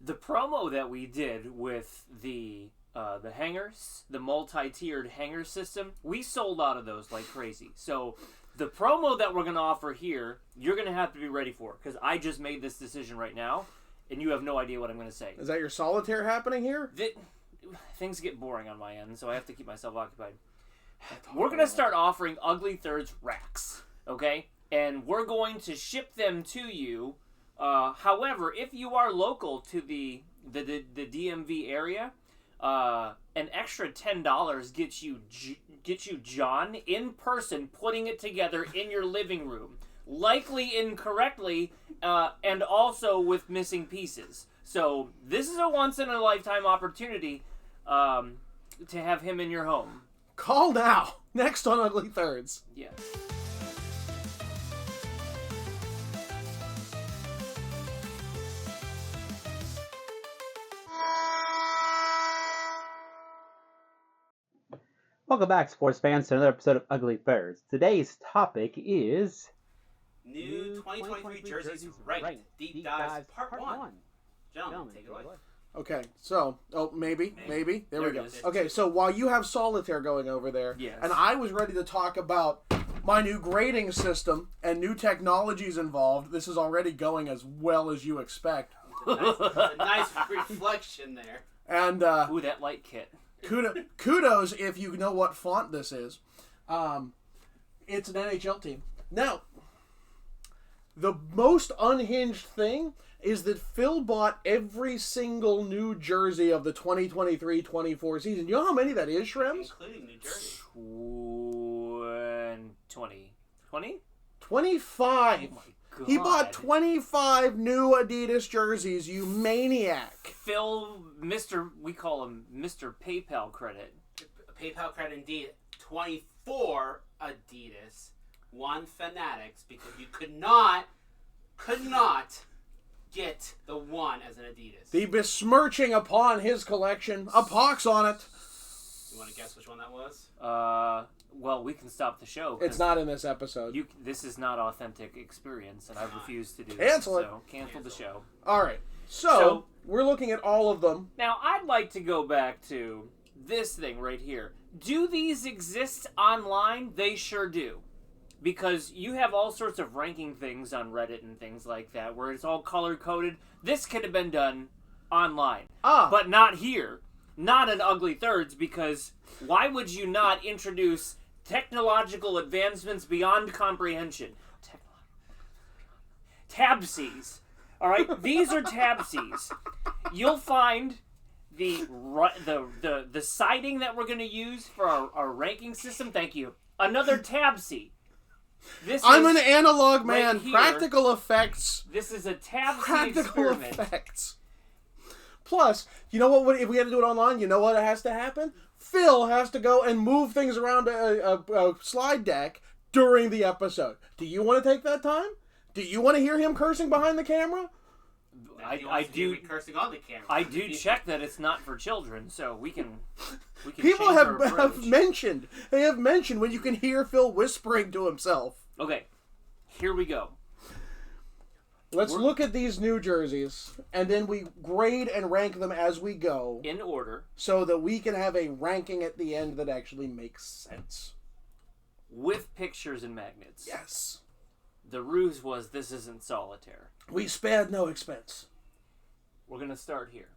The promo that we did with the hangers, the multi-tiered hanger system, we sold out of those like crazy. So the promo that we're going to offer here, you're going to have to be ready for, because I just made this decision right now, and you have no idea what I'm going to say. Is that your solitaire happening here? Things get boring on my end, so I have to keep myself occupied. We're going to start offering Ugly Thirds racks, okay? And we're going to ship them to you. However, if you are local to the DMV area, an extra $10 gets you John in person putting it together in your living room, likely incorrectly, and also with missing pieces. So this is a once in a lifetime opportunity to have him in your home. Call now. Next on Ugly Thirds. Yeah. Welcome back, sports fans, to another episode of Ugly Thirds. Today's topic is... New 2023 jerseys ranked. Deep Dives Part 1. Gentlemen, take it away. Okay, so... Oh, maybe. There we go. It is. Okay, so while you have Solitaire going over there, yes, and I was ready to talk about my new grading system and new technologies involved, this is already going as well as you expect. It's a nice reflection there. And, Ooh, that light kit. Kudos if you know what font this is. It's an NHL team. Now, the most unhinged thing is that Phil bought every single new jersey of the 2023-24 season. You know how many that is, Shrems? Including New Jersey. 20. 20? 25. Oh my God. He bought 25 new Adidas jerseys, you maniac. Phil, we call him Mr. PayPal credit. PayPal credit indeed. 24 Adidas, 1 Fanatics, because you could not get the 1 as an Adidas. The besmirching upon his collection. A pox on it. You want to guess which one that was? Well, we can stop the show. It's not in this episode. This is not authentic experience, and I refuse to do Cancel this. it. So cancel the show. All right. So, we're looking at all of them. Now, I'd like to go back to this thing right here. Do these exist online? They sure do. Because you have all sorts of ranking things on Reddit and things like that, where it's all color-coded. This could have been done online. But not here. Not in Ugly Thirds, because why would you not introduce technological advancements beyond comprehension? Tabsies. All right, these are tabsies. You'll find the siding that we're going to use for our ranking system. Thank you. Another tabsie. I'm an analog man. Right here, practical effects. This is a tabsie Practical experiment. effects. Plus, you know what? If we had to do it online, you know what has to happen? Phil has to go and move things around a slide deck during the episode. Do you want to take that time? Do you want to hear him cursing behind the camera? I do cursing on the camera. I do check that it's not for children, so we can People change our have approach. mentioned. They have mentioned when you can hear Phil whispering to himself. Okay, here we go. Let's look at these new jerseys, and then we grade and rank them as we go. In order. So that we can have a ranking at the end that actually makes sense. With pictures and magnets. Yes. The ruse was this isn't solitaire. We spared no expense. We're going to start here.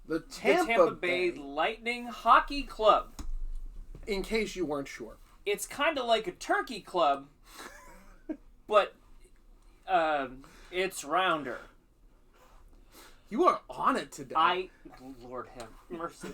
The Tampa Bay Lightning Hockey Club. In case you weren't sure. It's kind of like a turkey club, but it's rounder. You are on it today. Lord have mercy.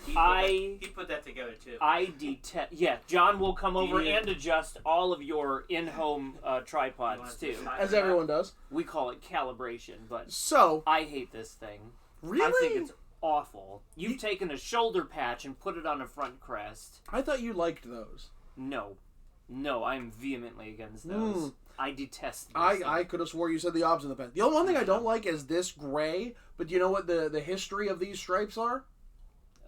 He put that together too. I detest. Yeah, John will come over and adjust all of your in-home tripods too. As everyone does. We call it calibration, but so I hate this thing. Really? I think it's awful. You've taken a shoulder patch and put it on a front crest. I thought you liked those. No, I'm vehemently against those. I detest this. I could have swore you said the opposite in the past. The only one thing I don't like is this gray, but you know what the history of these stripes are?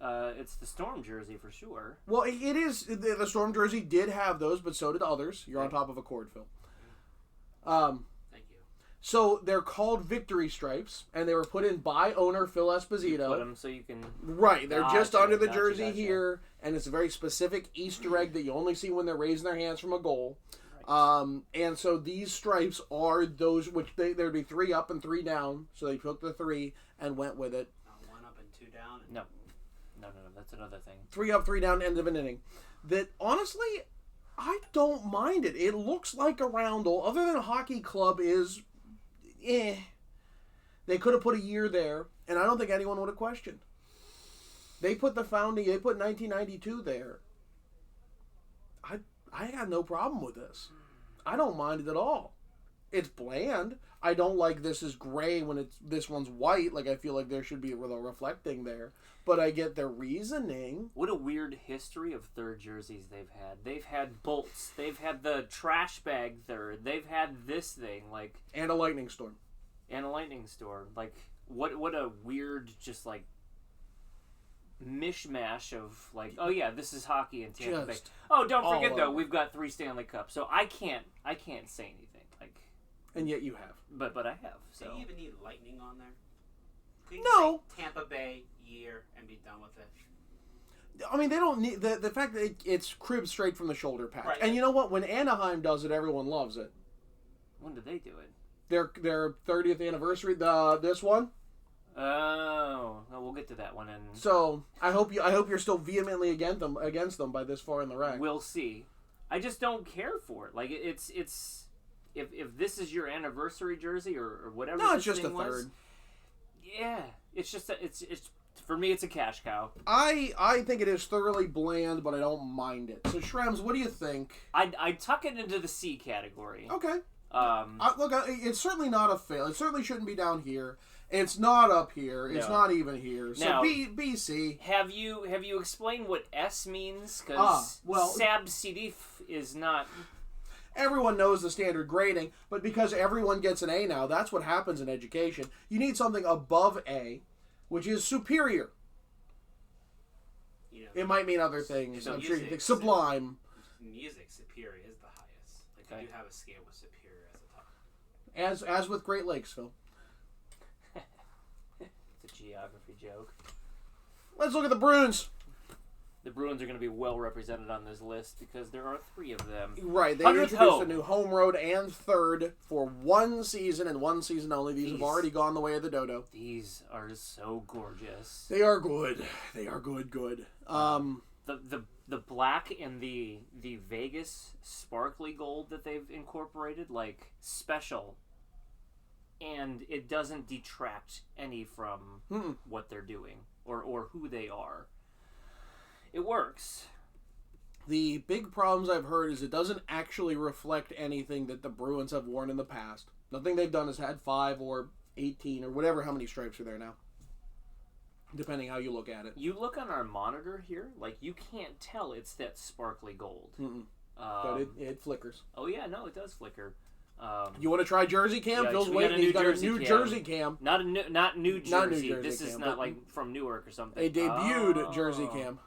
It's the Storm jersey for sure. Well, it is. The Storm jersey did have those, but so did others. You're on top of a cord, Phil. Thank you. So they're called victory stripes, and they were put in by owner Phil Esposito. Put them so you can. Right, they're just under the Gotcha, jersey gotcha. here, and it's a very specific Easter egg that you only see when they're raising their hands from a goal. And so these stripes are those which there'd be 3 up and 3 down. So they took the 3 and went with it. 1 up and 2 down. No, that's another thing. 3 up, 3 down, end of an inning. That honestly, I don't mind it. It looks like a roundel. Other than a hockey club is, They could have put a year there, and I don't think anyone would have questioned. They put the founding. They put 1992 there. I got no problem with this. I don't mind it at all. It's bland. I don't like this is gray when this one's white. Like I feel like there should be a little reflecting there. But I get their reasoning. What a weird history of third jerseys they've had. They've had bolts. They've had the trash bag third. They've had this thing And a lightning storm. And a lightning storm. Like what a weird just like mishmash of like, oh yeah, this is hockey in Tampa Bay. Oh, don't forget though, we've got 3 Stanley Cups, so I can't say anything. Like, and yet you have. But I have. So. Do you even need lightning on there? Could you No. say Tampa Bay year and be done with it? I mean, they don't need the fact that it's cribbed straight from the shoulder patch. Right. And you know what? When Anaheim does it, everyone loves it. When did they do it? Their 30th anniversary. This one. Oh, well, we'll get to that one, and So I hope you're still vehemently against them by this far in the rack. we'll see. I just don't care for it. Like it's if this is your anniversary jersey or whatever. No, this it's just a thing was, third. Yeah, it's just it's for me. It's a cash cow. I think it is thoroughly bland, but I don't mind it. So Shrems, what do you think? I tuck it into the C category. Okay. Look, it's certainly not a fail. It certainly shouldn't be down here. It's not up here. It's No. not even here. So Now, BC. Have you explained what S means? Because Sab Sidif is not. Everyone knows the standard grading, but because everyone gets an A now, that's what happens in education. You need something above A, which is superior. You know, It might mean other things. So I'm sure you music- think sublime. music superior is the highest. Like Okay. you do have a scale with superior as the top. As with Great Lakes, Phil. It's a geography joke. Let's look at the Bruins. The Bruins are going to be well represented on this list because there are 3 of them. Right, they 100th introduced home. a new home road and third for 1 season and 1 season only. These have already gone the way of the dodo. These are so gorgeous. They are good. They are good. The black and the Vegas sparkly gold that they've incorporated, like special, and it doesn't detract any from what they're doing or who they are. It works. The big problems I've heard is it doesn't actually reflect anything that the Bruins have worn in the past. Nothing they've done has had 5 or 18 or whatever how many stripes are there now. Depending how you look at it. You look on our monitor here, like you can't tell it's that sparkly gold. But it flickers. Oh yeah, no, it does flicker. You want to try Jersey Cam? Yeah, Phil's we got a waiting. new He's got Jersey a new Cam. Jersey Cam. Not New Jersey. Not New Jersey This is Cam, not but like from Newark or something. A debuted Jersey Cam.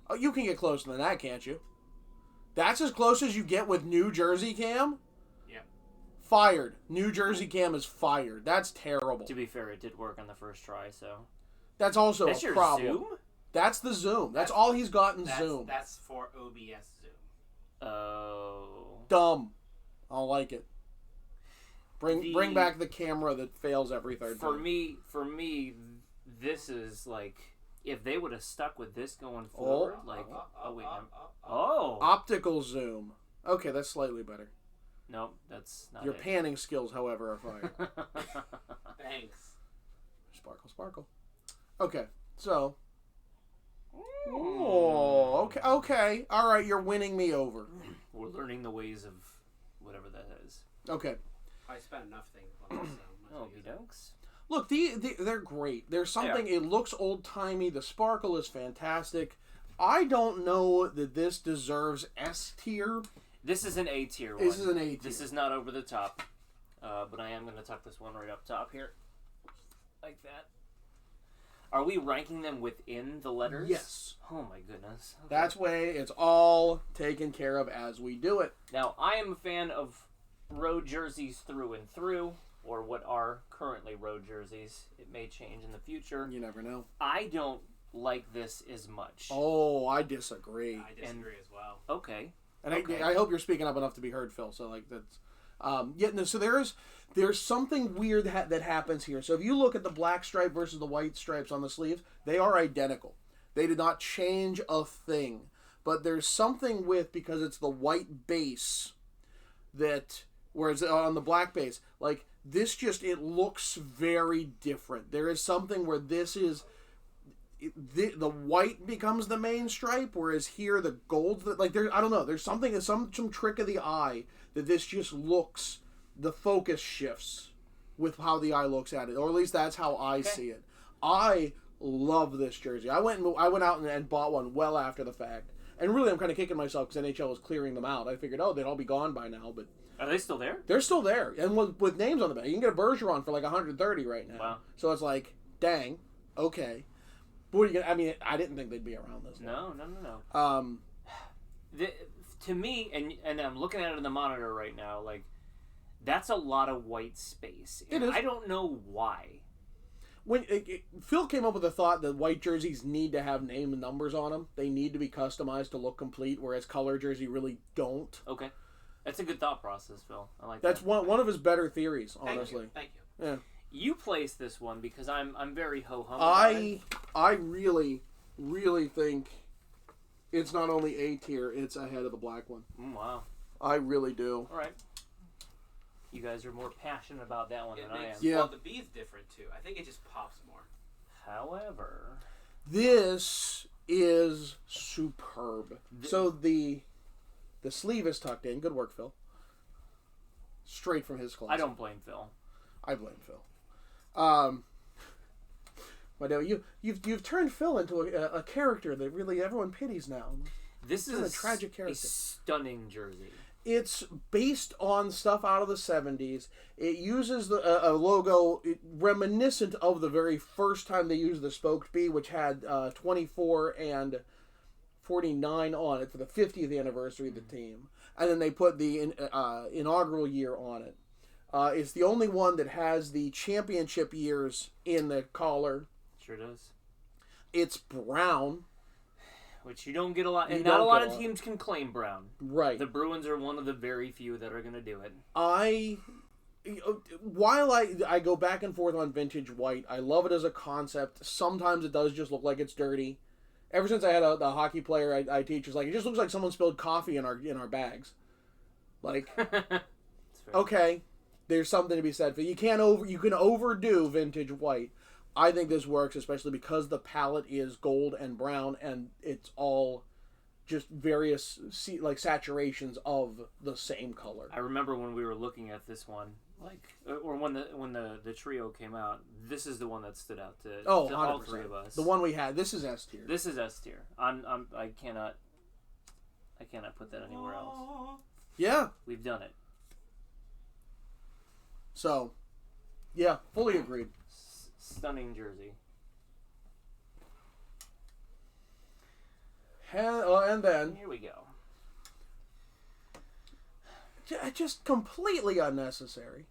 Oh, you can get closer than that, can't you? That's as close as you get with New Jersey Cam? Yeah. Fired. New Jersey Cam is fired. That's terrible. To be fair, it did work on the first try, so. That's also That's a your problem. Zoom? That's the Zoom. That's all he's got in Zoom. That's for OBS Zoom. Oh. Dumb. I don't like it. Bring back the camera that fails every third time. For me, this is like if they would have stuck with this going forward, Optical zoom. Okay, that's slightly better. No, that's not Your it. panning skills, however, are fine. Thanks. Sparkle. Okay, so. Oh, okay. All right, you're winning me over. We're learning the ways of whatever that is. Okay. I spent enough things on this. Oh, dokes. Look, they're great. There's something. It looks old timey. The sparkle is fantastic. I don't know that this deserves S tier. This is an A tier one. This is an A tier. This is not over the top, but I am going to tuck this one right up top here, like that. Are we ranking them within the letters? Yes. Oh my goodness. Okay. That's way it's all taken care of as we do it. Now I am a fan of road jerseys through and through. or what are currently road jerseys. It may change in the future. You never know. I don't like this as much. Oh, I disagree. I disagree as well. Okay. And Okay. I hope you're speaking up enough to be heard, Phil. So like that's, so there's something weird that happens here. So if you look at the black stripe versus the white stripes on the sleeves, they are identical. They did not change a thing. But there's something because it's the white base that, whereas on the black base, like this it looks very different. There is something where this is. The white becomes the main stripe, whereas here the gold's I don't know. There's something, some trick of the eye that this just looks. The focus shifts with how the eye looks at it, or at least that's how I see it. I love this jersey. I went out and bought one well after the fact, and really I'm kind of kicking myself because NHL was clearing them out. I figured, they'd all be gone by now, but Are they still there? they're still there, and with names on the back. You can get a Bergeron for like $130 right now. Wow. So it's like, dang, okay. What are you gonna? I mean, I didn't think they'd be around this long. No. To me, and I'm looking at it on the monitor right now, like that's a lot of white space. It is. I don't know why. When Phil came up with the thought that white jerseys need to have name and numbers on them, they need to be customized to look complete, whereas color jersey really don't. Okay, that's a good thought process, Phil. I like That's that. one of his better theories, honestly. Thank you. Yeah. You placed this one because I'm very ho-hum. I really, really think it's not only A tier, it's ahead of the black one. Wow. I really do. All right. You guys are more passionate about that one than I am. Yeah. Well, the B's different too. I think it just pops more. However, This is superb. So the sleeve is tucked in. Good work, Phil. Straight from his closet. I don't blame Phil. I blame Phil. But no, you've turned Phil into a character that really everyone pities now. This is a tragic character. A stunning jersey. It's based on stuff out of the 70s. It uses a logo reminiscent of the very first time they used the spoked B, which had 24 and 49 on it for the 50th anniversary of the team. And then they put the inaugural year on it. It's the only one that has the championship years in the collar. Sure does. It's brown. Which you don't get a lot, and You not a don't lot get a of lot. teams can claim brown. Right. The Bruins are one of the very few that are going to do it. While I go back and forth on vintage white, I love it as a concept. Sometimes it does just look like it's dirty. Ever since I had a hockey player I teach, was like, it just looks like someone spilled coffee in our bags. Like, okay, there's something to be said for you can overdo vintage white. I think this works, especially because the palette is gold and brown, and it's all just various saturations of the same color. I remember when we were looking at this one, or when the trio came out. This is the one that stood out to all 100%. three of us. The one we had. This is S tier. This is S tier. I cannot put that anywhere else. Yeah. We've done it. So, yeah, fully agreed. Stunning jersey. And then Here we go. just completely unnecessary.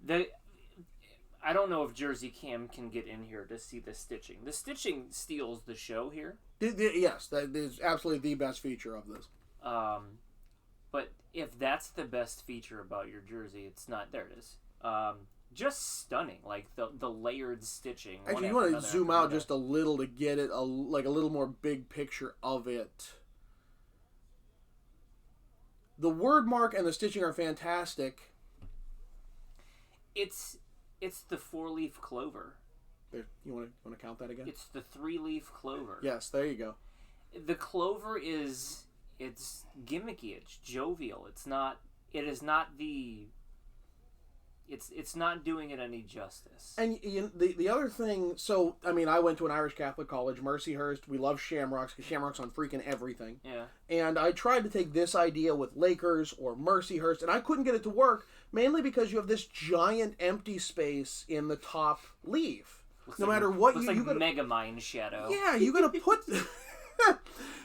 I don't know if Jersey Cam can get in here to see the stitching. The stitching steals the show here. Yes, that is absolutely the best feature of this. But if that's the best feature about your jersey, it's not. There it is. Just stunning, like the layered stitching. Actually, you want to zoom out just a little to get it a little more big picture of it. The word mark and the stitching are fantastic. It's the 4-leaf clover. There, you want to count that again? It's the 3-leaf clover. Yes, there you go. The clover it's gimmicky. It's jovial. It is not the. It's not doing it any justice. And the other thing, so, I mean, I went to an Irish Catholic college, Mercyhurst. We love Shamrocks, because Shamrocks on freaking everything. Yeah. And I tried to take this idea with Lakers or Mercyhurst, and I couldn't get it to work, mainly because you have this giant empty space in the top leaf. Looks No like, matter what looks you like gotta, Megamind Shadow. yeah, you gotta put,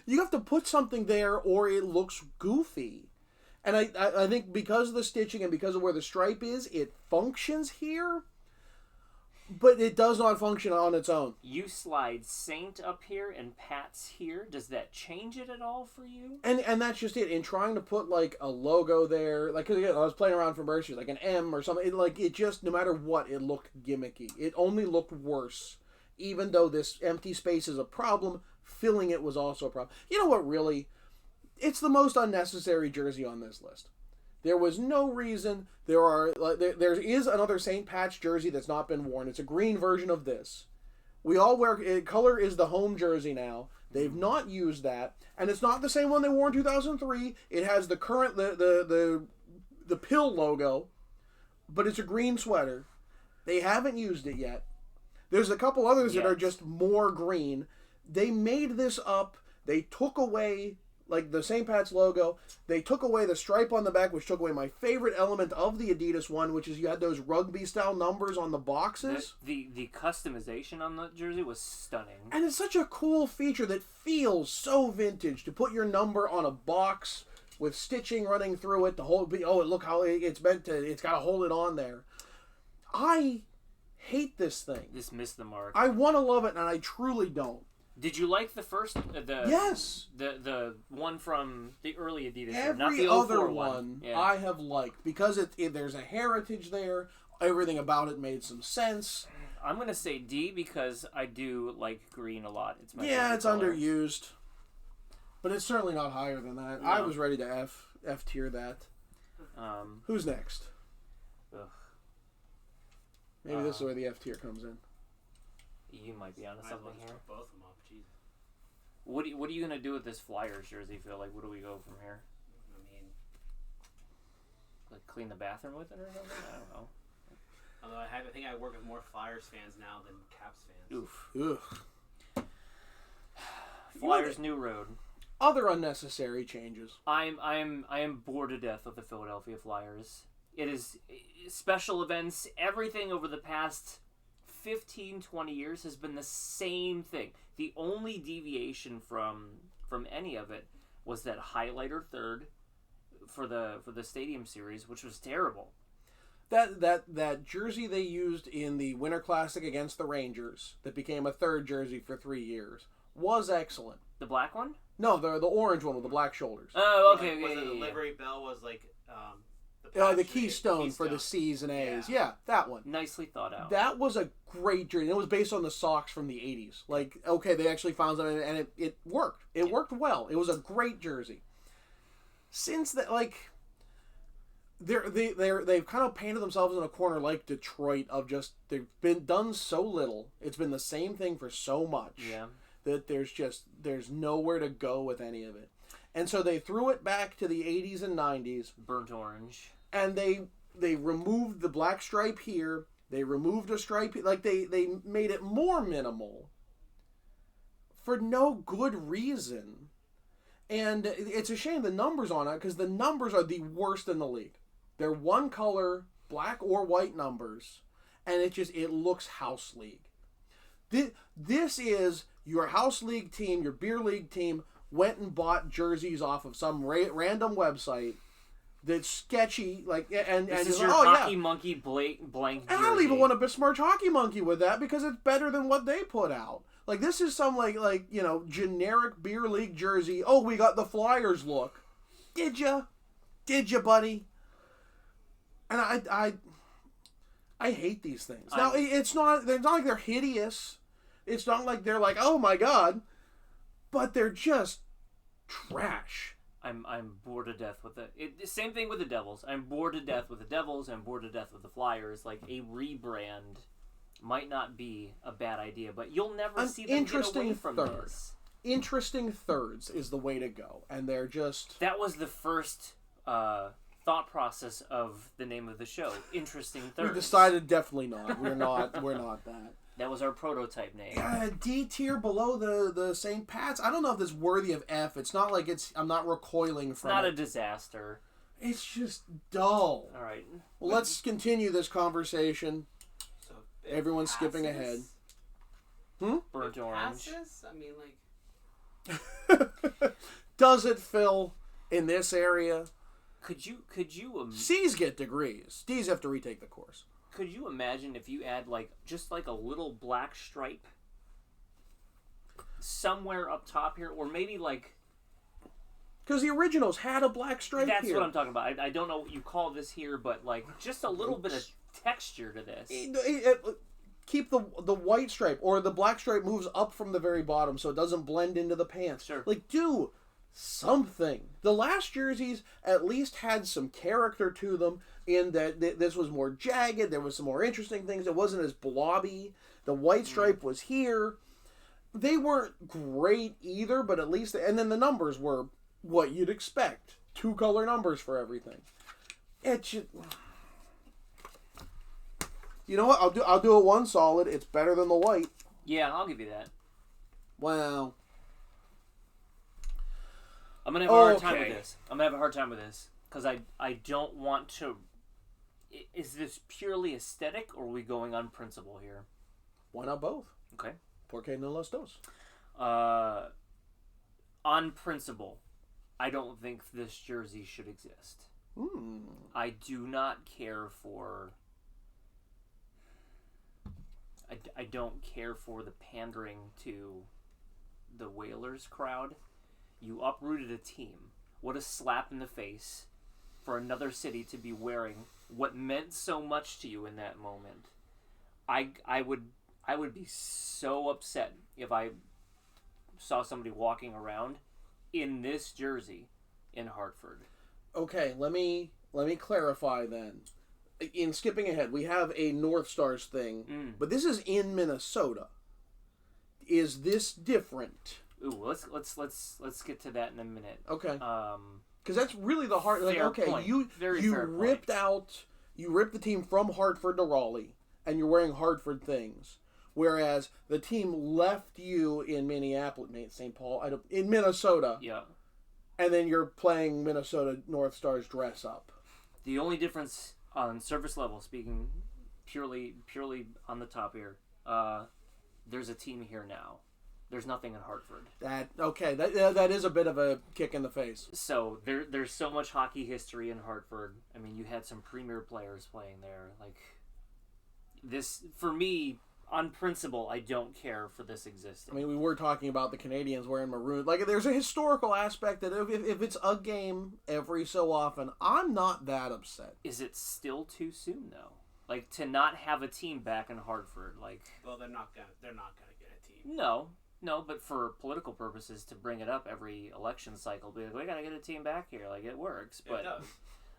you have to put something there, or it looks goofy. And I think because of the stitching and because of where the stripe is, it functions here, but it does not function on its own. You slide Saint up here and Pat's here. Does that change it at all for you? And that's just it. In trying to put like a logo there, like, 'cause again, I was playing around for Mercy, like an M or something. It just, no matter what, it looked gimmicky. It only looked worse. Even though this empty space is a problem, filling it was also a problem. You know what, really? It's the most unnecessary jersey on this list. There was no reason. There is another St. Pat's jersey that's not been worn. It's a green version of this. We all wear it. Color is the home jersey now. They've not used that, and it's not the same one they wore in 2003. It has the current the pill logo, but it's a green sweater. They haven't used it yet. There's a couple others that are just more green. They made this up. They took away, like, the St. Pat's logo. They took away the stripe on the back, which took away my favorite element of the Adidas one, which is you had those rugby-style numbers on the boxes. The customization on the jersey was stunning. And it's such a cool feature that feels so vintage, to put your number on a box with stitching running through it to hold. Look how it's meant to. It's got to hold it on there. I hate this thing. This missed the mark. I want to love it, and I truly don't. Did you like the first? Yes. The one from the early Adidas. Every not the other 04 one yeah. I have liked because there's a heritage there. Everything about it made some sense. I'm gonna say D because I do like green a lot. It's my it's color. underused, but it's certainly not higher than that. No. I was ready to F tier that. Who's next? Ugh. Maybe this is where the F tier comes in. You might be onto something here. Both of them up. Jesus. What are you gonna do with this Flyers jersey, Phil? Like, where do we go from here? I mean, Like, clean the bathroom with it or something? I don't know. although I think I work with more Flyers fans now than Caps fans. Oof. Ugh. Flyers new road. Other unnecessary changes. I am bored to death with the Philadelphia Flyers. It is special events. Everything over the past 15, 20 years has been the same thing. The only deviation from any of it was that highlighter third for the Stadium Series, which was terrible. That jersey they used in the Winter Classic against the Rangers that became a third jersey for 3 years was excellent. The black one? No, the orange one with the black shoulders. Oh, okay. Was it the yeah. livery bell was like The keystone for the C's and A's. Yeah, that one. Nicely thought out. That was a great jersey. It was based on the socks from the 80s. Like, okay, they actually found something, and it worked. It worked well. It was a great jersey. Since that, like, they've kind of painted themselves in a corner like Detroit of just, they've been done so little. It's been the same thing for so much. Yeah. That there's nowhere to go with any of it. And so they threw it back to the 80s and 90s. Burnt orange. And they removed the black stripe here. They removed a stripe. Like, they made it more minimal. For no good reason. And it's a shame the numbers on it, because the numbers are the worst in the league. They're one color, black or white numbers. And it looks house league. This is your house league team, your beer league team, went and bought jerseys off of some random website that's sketchy, like, and This is you're your like, Hockey Monkey blank jersey. And I don't even want to besmirch Hockey Monkey with that because it's better than what they put out. Like, this is some like generic beer league jersey. Oh, we got the Flyers look. Did ya, buddy? And I hate these things. Now, it's not. They're not like they're hideous. It's not like they're like, oh my god. But they're just trash. I'm bored to death with it. Same thing with the Devils. I'm bored to death with the Devils. I'm bored to death with the Flyers. Like, a rebrand might not be a bad idea, but you'll never see them get away from this. Interesting thirds is the way to go, and they're just... That was the first thought process of the name of the show. Interesting thirds. We decided definitely not. We're not that. That was our prototype name. D tier below the St. Pat's. I don't know if this is worthy of F. It's not like I'm not recoiling from it. Not a disaster. It's just dull. All right. Well, let's continue this conversation. So Everyone's skipping ahead. Burnt orange. Passes? I mean, like... Does it, Phil, in this area? Could you C's get degrees. D's have to retake the course. Could you imagine if you add just a little black stripe somewhere up top here, or maybe because the originals had a black stripe that's here. what I'm talking about. I don't know what you call this here, but just a little bit of texture to this. Keep the white stripe, or the black stripe moves up from the very bottom so it doesn't blend into the pants. Sure. Do something. The last jerseys at least had some character to them in that this was more jagged. There was some more interesting things. It wasn't as blobby. The white stripe was here. They weren't great either, but at least... And then the numbers were what you'd expect. 2-color numbers for everything. It should... You know what? I'll do it one solid. It's better than the white. Yeah, I'll give you that. Wow. I'm gonna have a hard time with this. I'm gonna have a hard time with this because I don't want to. Is this purely aesthetic, or are we going on principle here? Why not both? Okay. Por qué no los dos? On principle, I don't think this jersey should exist. I do not care for. I don't care for the pandering to the Whalers crowd. You uprooted a team. What a slap in the face for another city to be wearing what meant so much to you in that moment. I would be so upset if I saw somebody walking around in this jersey in Hartford. Okay, let me clarify then. In skipping ahead, we have a North Stars thing, but this is in Minnesota. Is this different? Ooh, let's get to that in a minute. Okay. Because that's really the heart. Fair okay, point. you ripped the team from Hartford to Raleigh, and you're wearing Hartford things, whereas the team left you in Minneapolis, St. Paul, in Minnesota. Yeah. And then you're playing Minnesota North Stars dress up. The only difference on surface level, speaking purely on the top here, there's a team here now. There's nothing in Hartford. That is a bit of a kick in the face. So there's so much hockey history in Hartford. I mean, you had some premier players playing there. This, for me, on principle, I don't care for this existing. I mean, we were talking about the Canadians wearing maroon. There's a historical aspect that if it's a game every so often, I'm not that upset. Is it still too soon though? To not have a team back in Hartford, Well, they're not gonna get a team. No, but for political purposes, to bring it up every election cycle, be like, we gotta get a team back here. It works, but It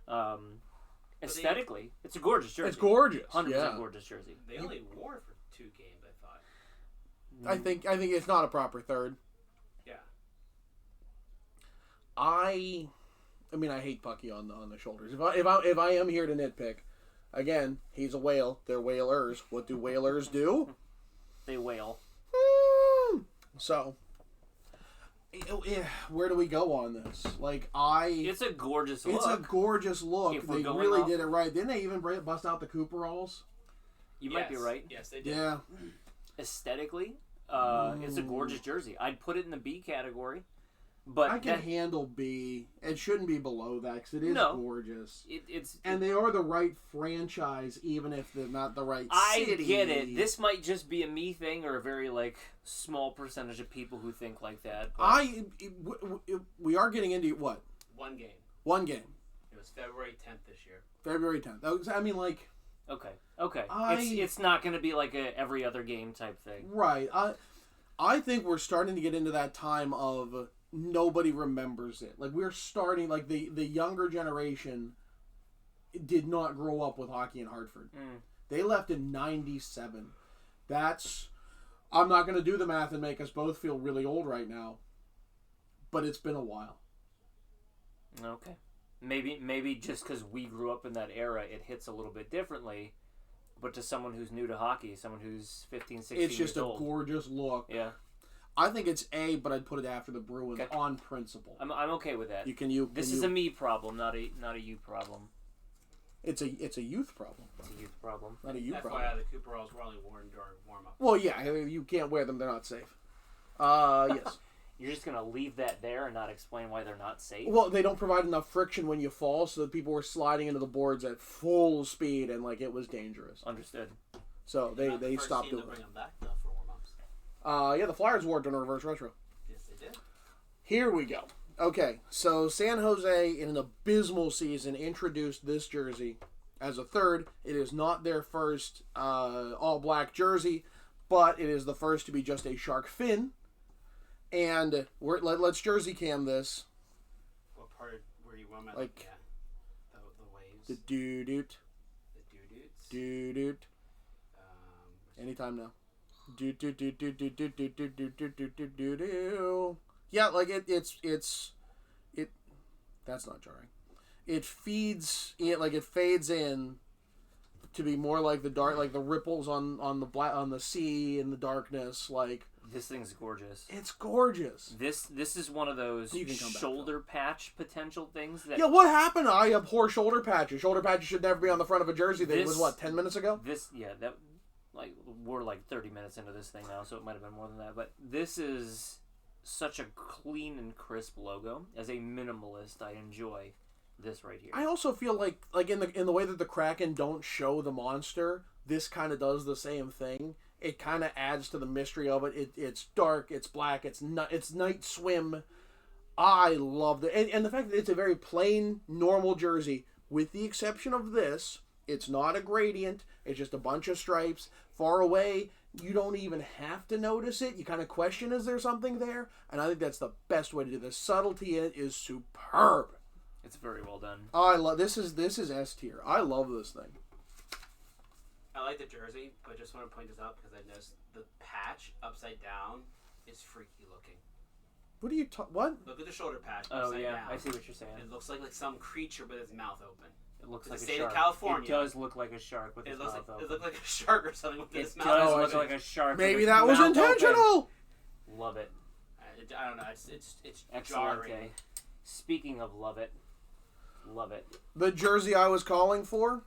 does. aesthetically, it's a gorgeous jersey. It's gorgeous. 100% gorgeous jersey. They only wore it for 2 games, I thought. I think it's not a proper third. Yeah. I hate Pucky on the shoulders. If I am here to nitpick, again, he's a whale. They're whalers. What do whalers do? They wail. So, where do we go on this? It's a gorgeous look. It's a gorgeous look. If we're They going really off- did it right. Didn't they even bust out the Cooperalls? You might be right. Yes, they did. Yeah. Aesthetically, it's a gorgeous jersey. I'd put it in the B category, but I can handle B. It shouldn't be below that because it is gorgeous. It's and they are the right franchise, even if they're not the right I city. get it. This might just be a me thing or a very small percentage of people who think like that. We are getting into what? One game. One game. It was February 10th this year. February 10th. Okay. It's not going to be a every other game type thing. Right. I think we're starting to get into that time of nobody remembers it. We're starting, the younger generation did not grow up with hockey in Hartford. They left in 97. I'm not going to do the math and make us both feel really old right now, but it's been a while. Okay. Maybe just because we grew up in that era, it hits a little bit differently. But to someone who's new to hockey, someone who's 15, 16 years old. It's just a gorgeous look. Yeah. I think it's A, but I'd put it after the Bruins on principle. I'm okay with that. This is a me problem, not a you problem. It's a youth problem. It's a youth problem. Not a youth That's problem. why the Cooperalls were only worn during warm-up. Well, yeah, you can't wear them. They're not safe. Yes. You're just gonna leave that there and not explain why they're not safe. Well, they don't provide enough friction when you fall, so that people were sliding into the boards at full speed, and like it was dangerous. Understood. So They're not they the first stopped team doing to bring it. them back though for warm-ups. Yeah, the Flyers wore it during a reverse retro. Yes, they did. Here we go. Okay, so San Jose, in an abysmal season, introduced this jersey as a third. It is not their first all-black jersey, but it is the first to be just a shark fin. And let's jersey cam this. What part were you warm at? Like, yeah. The waves. The doo-doot. The doo-doots. Doo-doot. Anytime now. Do. Yeah, like it's that's not jarring. It feeds it fades in to be more like the dark, like the ripples on the sea in the darkness. Like, This thing's gorgeous. it's gorgeous. This is one of those You can come back, shoulder patch potential things that Yeah, what happened? I abhor shoulder patches. Shoulder patches should never be on the front of a jersey. That was what, 10 minutes ago? We're like 30 minutes into this thing now, so it might have been more than that. But this is such a clean and crisp logo. As a minimalist, I enjoy this right here. I also feel like in the way that the Kraken don't show the monster, this kind of does the same thing. It kind of adds to the mystery of it. It's dark, it's black, it's night swim. I love it, and the fact that it's a very plain, normal jersey, with the exception of this. It's not a gradient. It's just a bunch of stripes. Far away, you don't even have to notice it. You kind of question, is there something there? And I think that's the best way to do this. Subtlety in it is superb. It's very well done. I love this is S tier. I love this thing. I like the jersey, but I just want to point this out because I noticed the patch upside down is freaky looking. What are you what? Look at the shoulder patch Oh upside yeah, down. I see what you're saying. It looks like some creature with its mouth open. It looks It's like the a state shark. of California. It does look like a shark with It its looks mouth like open. it looked like a shark or something with It its mouth does open. look like a shark. Maybe with its that was mouth open. intentional. Love it. I don't know. It's Excellent. jarring. Speaking of love it. The jersey I was calling for.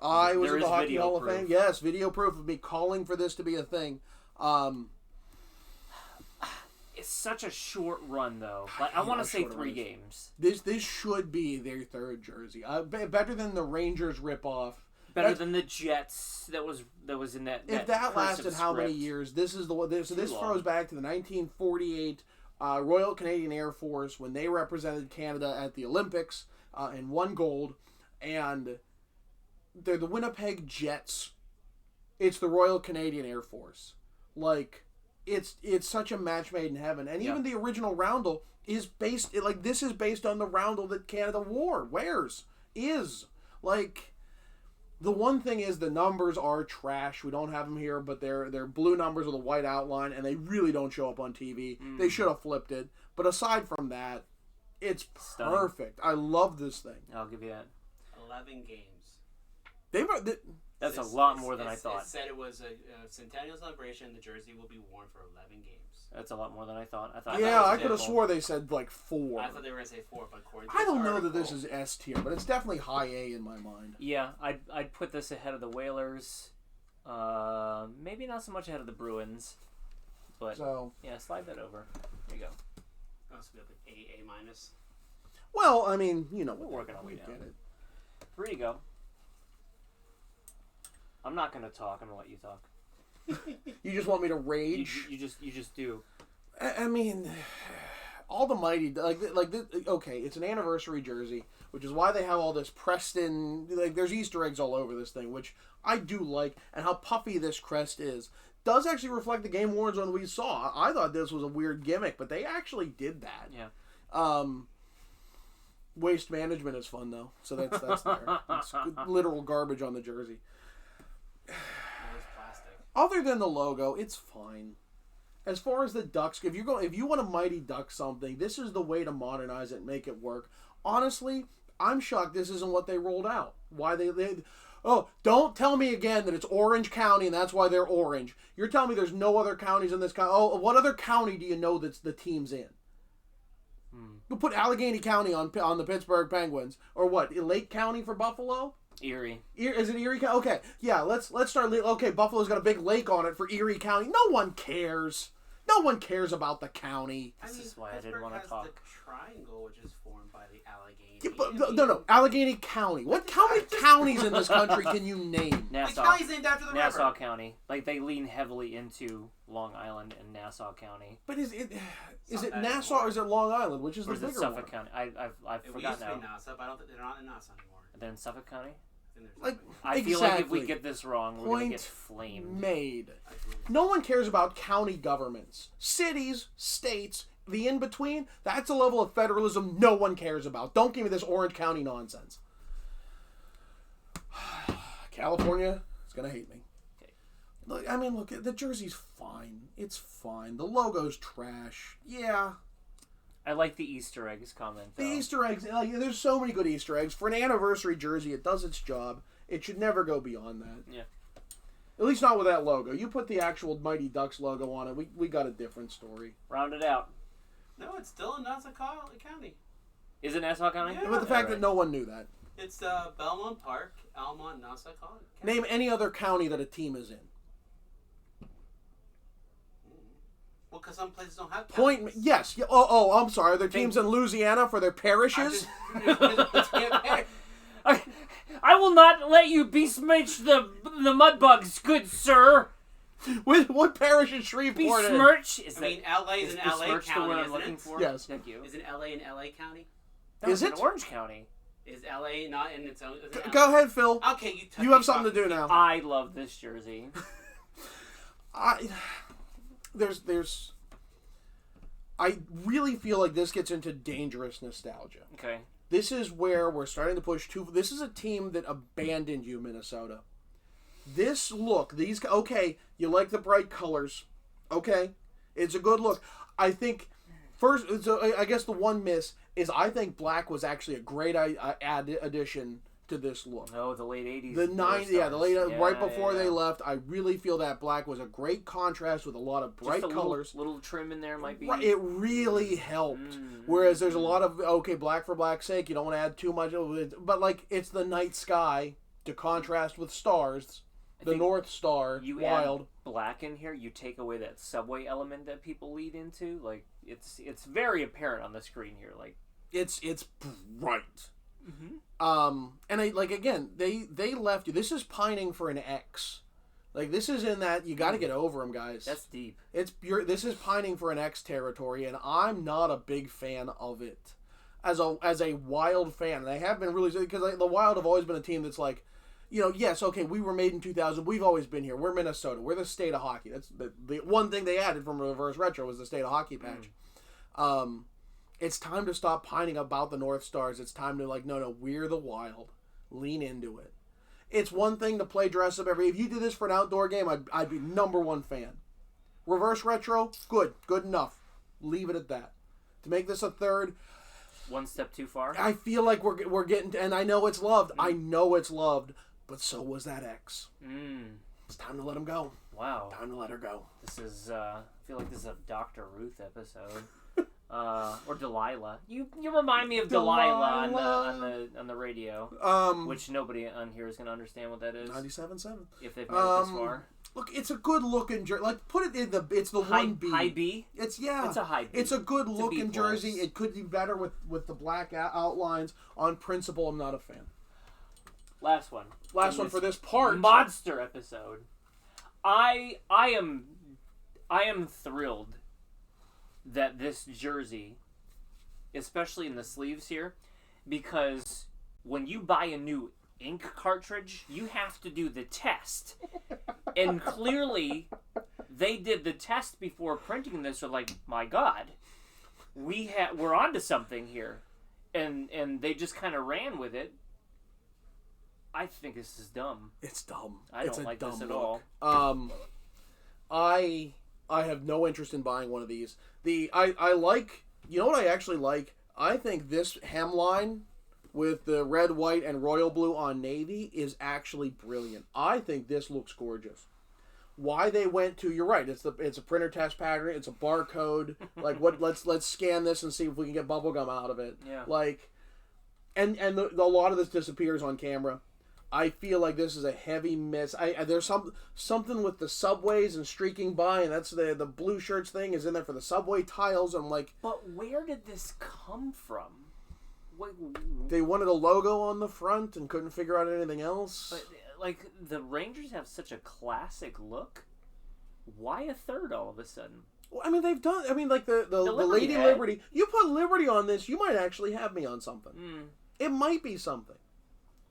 I was There in the is Hockey video Hall of proof. Fame. Yes, video proof of me calling for this to be a thing. It's such a short run though. Like I want to say 3 games. This should be their third jersey. Better than the Rangers ripoff. Better than the Jets that was in that. If that lasted cursive how many script. years? This is the one. So this long. throws back to the 1948 Royal Canadian Air Force when they represented Canada at the Olympics and won gold. And they're the Winnipeg Jets. It's the Royal Canadian Air Force. Like, it's such a match made in heaven. And even the original roundel is based, this is based on the roundel that Canada wears. Like, the one thing is the numbers are trash. We don't have them here, but they're blue numbers with a white outline, and they really don't show up on TV. They should have flipped it. But aside from that, it's Stunning. perfect. I love this thing. I'll give you that. 11 games. That's a lot more than I thought. It said it was a centennial celebration. The jersey will be worn for 11 games. That's a lot more than I thought. I thought. Yeah, that was I could have example. swore they said like 4. I thought they were going to say 4, but according to I don't this know that this article- is S tier, but it's definitely high A in my mind. Yeah, I'd put this ahead of the Whalers. Maybe not so much ahead of the Bruins, but So, yeah, slide that over. There you go. Oh, so we have an A minus. well, I mean, you know, We're working our way we down. get it. Here you go. I'm not gonna talk. I'm gonna let you talk. You just want me to You rage? just do. I mean, all the mighty okay, it's an anniversary jersey, which is why they have all this Preston. Like, there's Easter eggs all over this thing, which I do like, and how puffy this crest is does actually reflect the game worn zone we saw. I thought this was a weird gimmick, but they actually did that. Yeah. Waste management is fun though, so that's there. It's literal garbage on the jersey. It was plastic. Other than the logo, it's fine. As far as the Ducks, if you want to Mighty Duck something, this is the way to modernize it and make it work. Honestly, I'm shocked this isn't what they rolled out. Why they don't tell me again that it's Orange County and that's why they're orange. You're telling me there's no other counties in this county. Oh, what other county do you know that's the team's in? We'll put Allegheny County on the Pittsburgh Penguins, or what? Lake County for Buffalo? Erie. Is it Erie County? Okay, yeah. Let's start. Okay, Buffalo's got a big lake on it for Erie County. No one cares. No one cares about the county. This is why I didn't want to talk. The triangle, which is formed by the Allegheny. Yeah, but, no. Allegheny County. How many counties in this country can you name? The Nassau. county's named after the Nassau river. County. Like, they lean heavily into Long Island and Nassau County. But is it not Nassau anymore. or is it Long Island? Which is Or the is it bigger Suffolk one? County? I've It forgotten used to be now. Nassau, but I don't think they're not in Nassau anymore. Then Suffolk County? I think there's Like, something. I feel like if we Exactly. get this wrong, we're going to Point get flamed. Made. I think- No one cares about county governments. Cities, states, the in-between, that's a level of federalism no one cares about. Don't give me this Orange County nonsense. California is going to hate me. Okay. Look, I mean, look, the jersey's fine. It's fine. The logo's trash. Yeah. I like the Easter eggs comment, though. The Easter eggs, like, there's so many good Easter eggs. For an anniversary jersey, it does its job. It should never go beyond that. Yeah. At least not with that logo. You put the actual Mighty Ducks logo on it, we got a different story. Round it out. No, it's still in Nassau County. Is it Nassau County? Yeah. But the fact that no one knew that. It's Belmont Park, Almont, Nassau County. Name any other county that a team is in. Well, because some places don't have Point. counties. Yes. Yeah, oh, I'm sorry. Are there teams in Louisiana for their parishes? I will not let you besmirch the mudbugs, good sir. With what parish is Shreveport in? Besmirch? Is I mean, LA is an LA besmirch the county, word I'm isn't looking it? for? Yes. Thank you. Isn't LA an LA county? No, Is it's it? in Orange County? Is LA not in its own? is it Go ahead, Phil. Okay, You have something to do now. I love this jersey. There's. I really feel like this gets into dangerous nostalgia. Okay. This is where we're starting to push too. This is a team that abandoned you, Minnesota. This look, okay, you like the bright colors. Okay, it's a good look. I think, first, I guess the one miss is I think black was actually a great addition to this look. Oh, the late 80s. The right before they yeah. left, I really feel that black was a great contrast with a lot of bright Just a colors. Little trim in there might be. Right, it really helped. Whereas there's a lot of, okay, black for black's sake, you don't want to add too much of it, but like it's the night sky to contrast with stars, the North Star, you wild. Add black in here, you take away that subway element that people lead into. Like it's very apparent on the screen here. Like It's bright. Mm-hmm. And again, they left you. This is pining for an X. Like this is in that you got to get over them, guys. That's deep. This is pining for an X territory, and I'm not a big fan of it. As a Wild fan, and I have been really, because the Wild have always been a team that's like, yes, okay, we were made in 2000. We've always been here. We're Minnesota. We're the state of hockey. That's the one thing they added from Reverse Retro was the state of hockey patch. It's time to stop pining about the North Stars. It's time to no, we're the Wild. Lean into it. It's one thing to play dress up if you did this for an outdoor game, I'd be number one fan. Reverse Retro, good enough. Leave it at that. To make this a third, One step too far. I feel like we're getting, and I know it's loved. I know it's loved, but so was that X. It's time to let him go. Wow. Time to let her go. This is. I feel like this is a Dr. Ruth episode. Or Delilah. You remind me of Delilah on the radio. Which nobody on here is going to understand what that is. 97.7. If they've made it this far. Look, it's a good looking jersey. Like put it in it's the High 1B. High B. It's It's a high B. It's a good It's a looking B+. jersey. It could be better with the black outlines. On principle, I'm not a fan. Last one. Last one for this part. Monster episode. I am thrilled that this jersey, especially in the sleeves here, because when you buy a new ink cartridge, you have to do the test. And clearly, they did the test before printing this. They're like, my God, we're onto something here. And they just kind of ran with it. I think this is dumb. It's dumb. I It's don't a like dumb this at look. all. I have no interest in buying one of these. I like, you know what I actually like? I think this hemline with the red, white, and royal blue on navy is actually brilliant. I think this looks gorgeous. Why they went to, you're right, it's a printer test pattern, it's a barcode. Like let's scan this and see if we can get bubblegum out of it. Yeah. Like, and a lot of this disappears on camera. I feel like this is a heavy miss. There's something with the subways and streaking by, and that's the blue shirts thing is in there for the subway tiles. I'm like, but where did this come from? They wanted a logo on the front and couldn't figure out anything else. But like the Rangers have such a classic look. Why a third all of a sudden? Well, I mean, they've done. I mean, like the Lady Liberty. You put Liberty on this, you might actually have me on something. It might be something.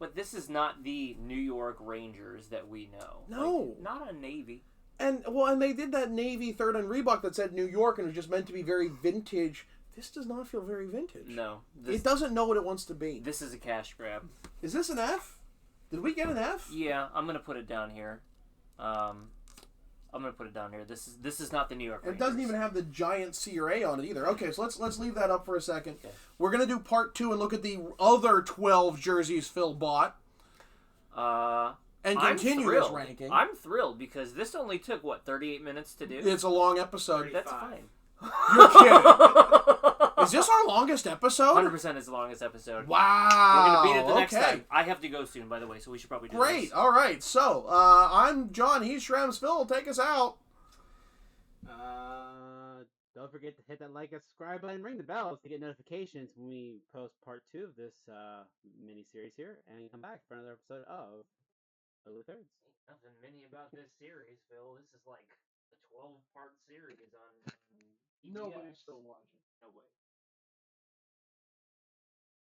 But this is not the New York Rangers that we know. No, not a Navy. And they did that Navy third on Reebok that said New York and it was just meant to be very vintage. This does not feel very vintage. No. It doesn't know what it wants to be. This is a cash grab. Is this an F? Did we get an F? Yeah, I'm going to put it down here. I'm going to put it down here. This is not the New York Rangers. It doesn't even have the giant C or A on it either. Okay, so let's leave that up for a second. Okay. We're going to do part 2 and look at the other 12 jerseys Phil bought. And continue this ranking. I'm thrilled because this only took, 38 minutes to do? It's a long episode. 35. That's fine. You're kidding. Is this our longest episode? 100% is the longest episode. Wow. We're going to beat it the next time. I have to go soon, by the way, so we should probably do this. Great. All right. So, I'm John. He's Shrams. Phil, take us out. Don't forget to hit that like and subscribe button and ring the bells to get notifications when we post part 2 of this mini-series here. And come back for another episode of Ugly Thirds. Nothing mini about this series, Phil. This is like a 12-part series on... Nobody's still watching. No way.